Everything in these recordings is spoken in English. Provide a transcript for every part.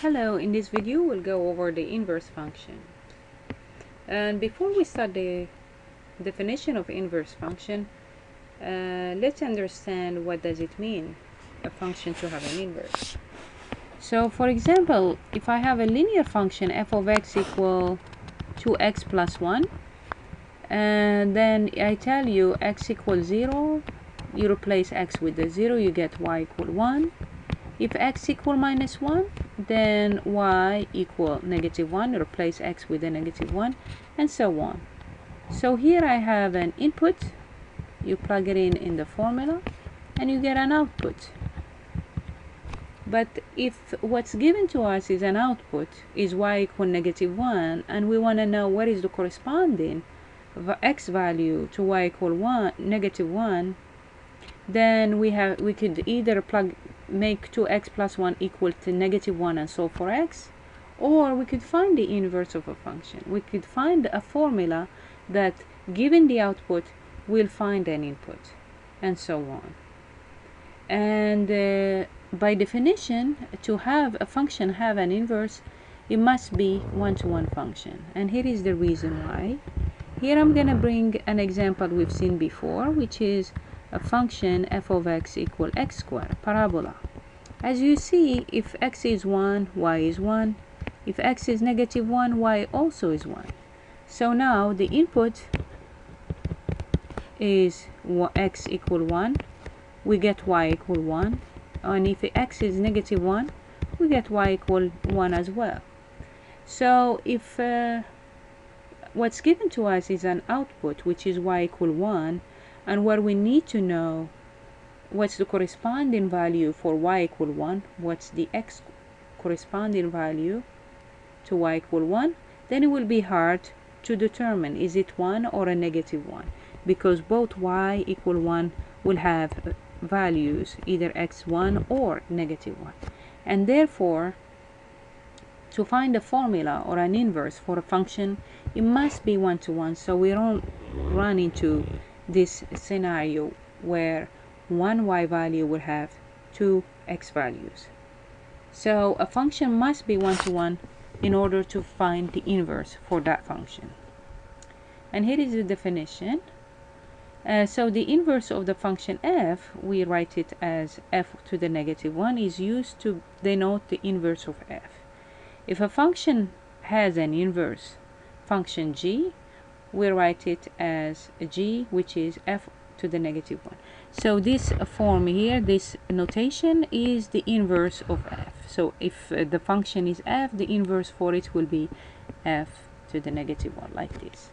Hello, in this video we'll go over the inverse function. And before we start the definition of inverse function, let's understand what does it mean a function to have an inverse. So for example, if I have a linear function f of x equal 2x plus 1, and then I tell you x equals 0, you replace x with the 0, you get y equal 1. If x equal minus 1, then y equal negative 1, replace x with a negative 1, and so on. So here I have an input, you plug it in the formula, and you get an output. But if what's given to us is an output, is y equal negative 1, and we want to know what is the corresponding x value to y equal 1, negative 1, then we could either make 2x plus 1 equal to negative 1 and solve for x, or we could find the inverse of a function. We could find a formula that, given the output, will find an input, and so on. And by definition, to have a function have an inverse, it must be one-to-one function. And here is the reason why. Here I'm going to bring an example we've seen before, which is a function f of x equal x squared, parabola. As you see, if x is 1, y is 1. If x is negative 1, y also is 1. So now the input is x equal 1. We get y equal 1. And if x is negative 1, we get y equal 1 as well. So if what's given to us is an output, which is y equal 1, and what we need to know what's the corresponding value for y equal 1, what's the x corresponding value to y equal 1, then it will be hard to determine is it 1 or a negative 1, because both y equal 1 will have values either x1 or negative 1. And therefore, to find a formula or an inverse for a function, it must be one-to-one, so we don't run into this scenario where one y value will have two x values. So a function must be one-to-one in order to find the inverse for that function. And here is the definition. So the inverse of the function f, we write it as f to the negative 1, is used to denote the inverse of f. If a function has an inverse function g, we write it as g, which is f to the negative 1. So this form here, this notation, is the inverse of f. So if the function is f, the inverse for it will be f to the negative 1, like this.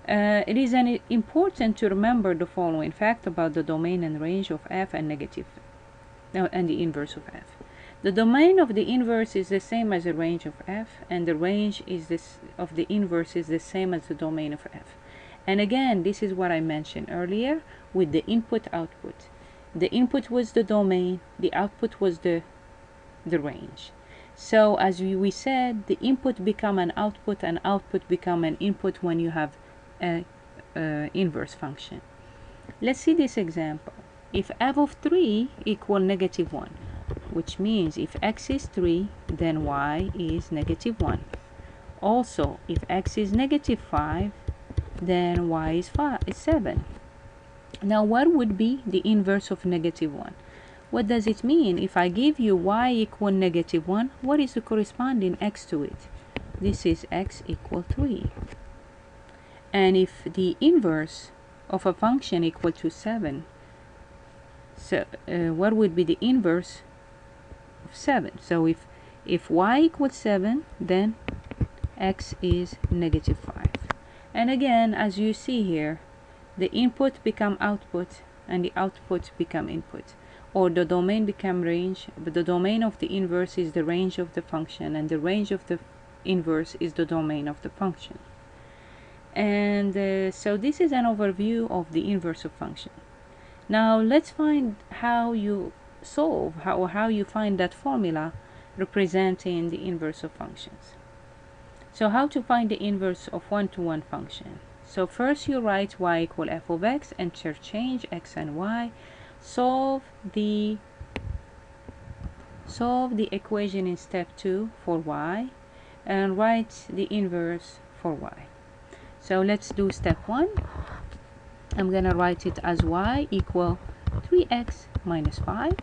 It is important to remember the following fact about the domain and range of f and and the inverse of f. The domain of the inverse is the same as the range of f, and the range of the inverse is the same as the domain of f. And again, this is what I mentioned earlier with the input-output. The input was the domain, the output was the range. So as we said, the input become an output and output become an input when you have an inverse function. Let's see this example. If f of 3 equal negative 1, which means if x is 3, then y is negative 1. Also, if x is negative 5, then y is 7. Now what would be the inverse of negative 1? What does it mean? If I give you y equal negative 1, what is the corresponding x to it? This is x equal 3. And if the inverse of a function equal to 7, so what would be the inverse of 7? So if y equals 7, then x is negative 5. And again, as you see here, the input become output and the output become input, or the domain become range, but the domain of the inverse is the range of the function, and the range of the inverse is the domain of the function. And so this is an overview of the inverse of function. Now let's find how you solve, how you find that formula representing the inverse of functions. So how to find the inverse of one-to-one function? So first you write y equal f of x, interchange x and y, solve the solve the equation in step 2 for y, and write the inverse for y. So let's do step 1. I'm gonna write it as y equal 3x minus 5.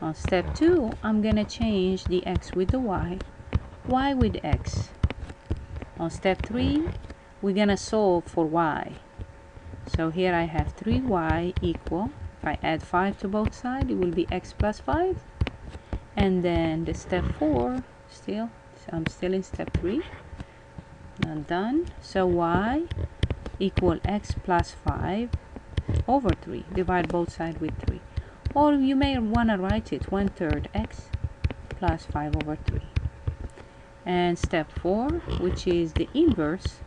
On step 2, I'm gonna change the x with the y with x. On step 3, we're gonna solve for y. So here I have 3y equal, if I add 5 to both sides, it will be x plus 5. And then the step 4, so I'm still in step 3, not done. So y equal x plus 5 over 3. Divide both sides with 3. Or you may want to write it 1/3 x plus 5 over 3. And step 4, which is the inverse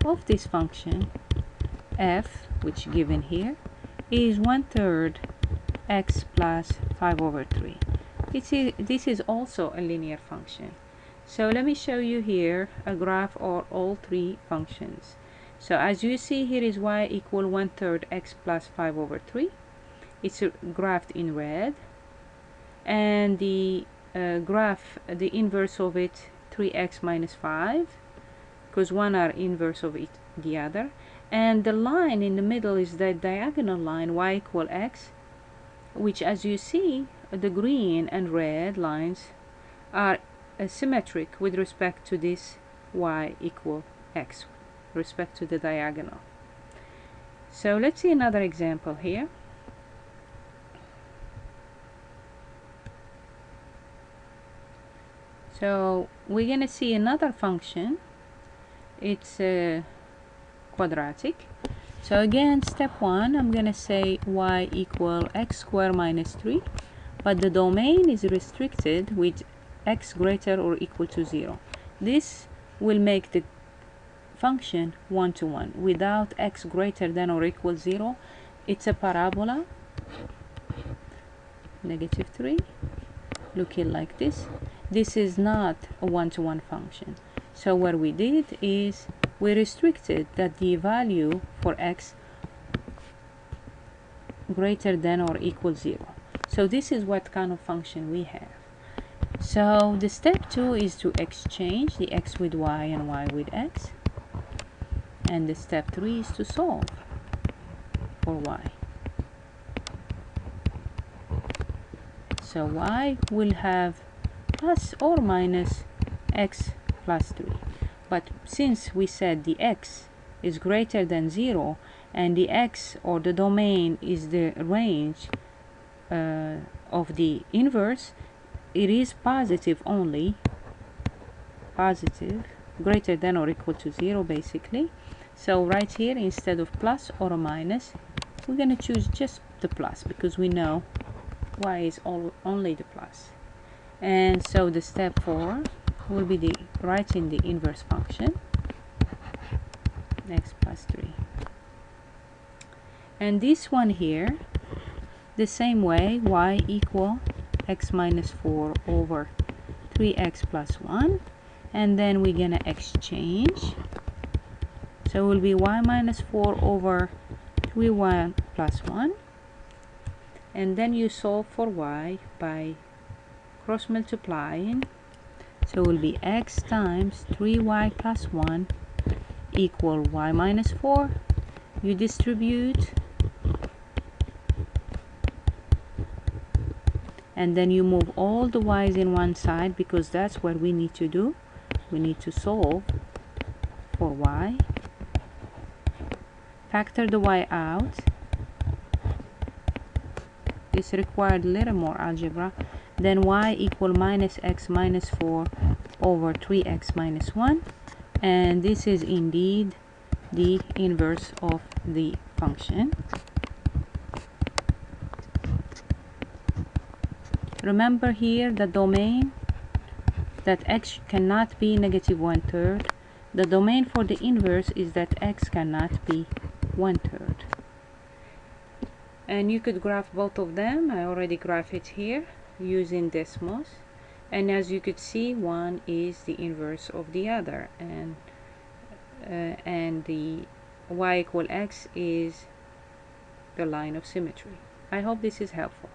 of this function, f, which given here, is 1/3 x plus 5 over 3. This is also a linear function. So let me show you here a graph of all three functions. So as you see, here is y equal 1/3 x plus 5 over 3. It's graphed in red. And the graph, the inverse of it, 3x minus 5, because one are inverse of the other. And the line in the middle is the diagonal line, y equal x, which, as you see, the green and red lines are symmetric with respect to this y equal x, respect to the diagonal. So let's see another example here. So we're going to see another function. It's quadratic. So again, step 1, I'm going to say y equal x squared minus 3, but the domain is restricted with x greater or equal to 0. This will make the function 1-to-1. Without x greater than or equal 0, it's a parabola, -3, looking like this. This is not a 1-to-1 function. So what we did is we restricted that the value for x greater than or equal 0. So this is what kind of function we have. So the step 2 is to exchange the x with y and y with x. And the step 3 is to solve for y. So y will have plus or minus x plus 3. But since we said the x is greater than 0 and the x or the domain is the range of the inverse, it is positive only, positive, greater than or equal to 0 basically. So right here, instead of plus or a minus, we're going to choose just the plus because we know y is only the plus. And so the step 4 will be the writing the inverse function, x plus 3. And this one here, the same way, y equal x minus 4 over 3x plus 1. And then we're going to exchange. So it will be y minus 4 over 3y plus 1. And then you solve for y by cross multiplying. So it will be x times 3y plus 1 equal y minus 4. You distribute. And then you move all the y's in one side because that's what we need to do. We need to solve for y. Factor the y out. This required a little more algebra. Then y equal minus x minus 4 over 3x minus 1. And this is indeed the inverse of the function. Remember here the domain that x cannot be -1/3. The domain for the inverse is that x cannot be 1/3. And you could graph both of them. I already graphed it here using Desmos. And as you could see, one is the inverse of the other. And the y equal x is the line of symmetry. I hope this is helpful.